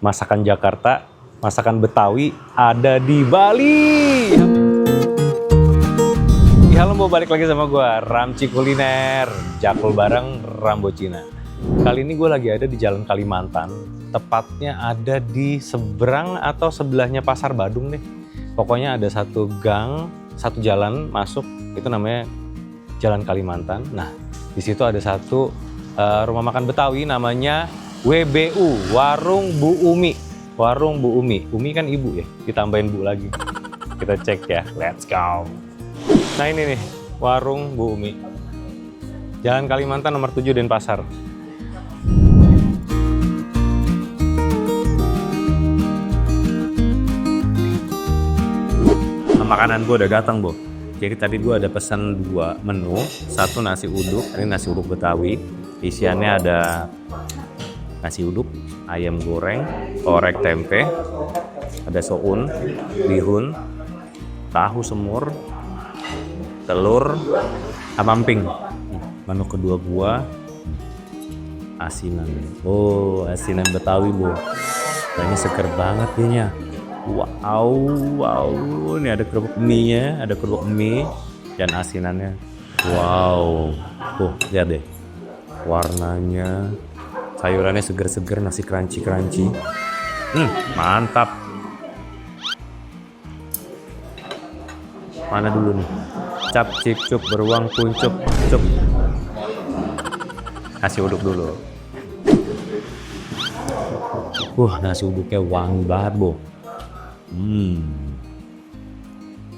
masakan Jakarta, masakan Betawi ada di Bali. Ya, halo, mau balik lagi sama gue, Ramci Kuliner, Jakul bareng Rambo Cina. Kali ini gue lagi ada di Jalan Kalimantan, tepatnya ada di seberang atau sebelahnya Pasar Badung deh. Pokoknya ada satu gang, satu jalan masuk, itu namanya Jalan Kalimantan. Nah, di situ ada satu rumah makan Betawi namanya WBU, Warung Bu Umi. Warung Bu Umi. Umi kan ibu ya, ditambahin Bu lagi. Kita cek ya, let's go. Nah ini nih, Warung Bu Umi. Jalan Kalimantan nomor 7 Denpasar. Makanan gue udah datang, Bu. Jadi tadi gue ada pesan 2 menu. Satu nasi uduk, ini nasi uduk Betawi. Isiannya ada nasi uduk, ayam goreng, orek tempe, ada soun, bihun, tahu semur, telur, sama emping. Menu kedua gua asinan. Oh, asinan Betawi, Bu. Nah, ini seger banget nih. Wow. Ini ada kerupuk mie-nya, ada kerupuk mie dan asinannya. Wow. Lihat deh. Warnanya, sayurannya seger-seger, nasi crunchy. Mantap. Mana dulu nih? Cap, cip, cup, beruang, kuncup, cup. Nasi uduk dulu. Nasi uduknya wangi banget, Bu.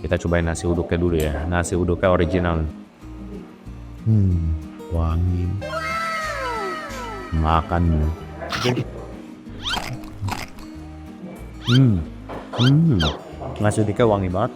Kita cobain nasi uduknya dulu ya. Nasi uduknya original. Wangi. Makan. Nasi uduknya wangi banget.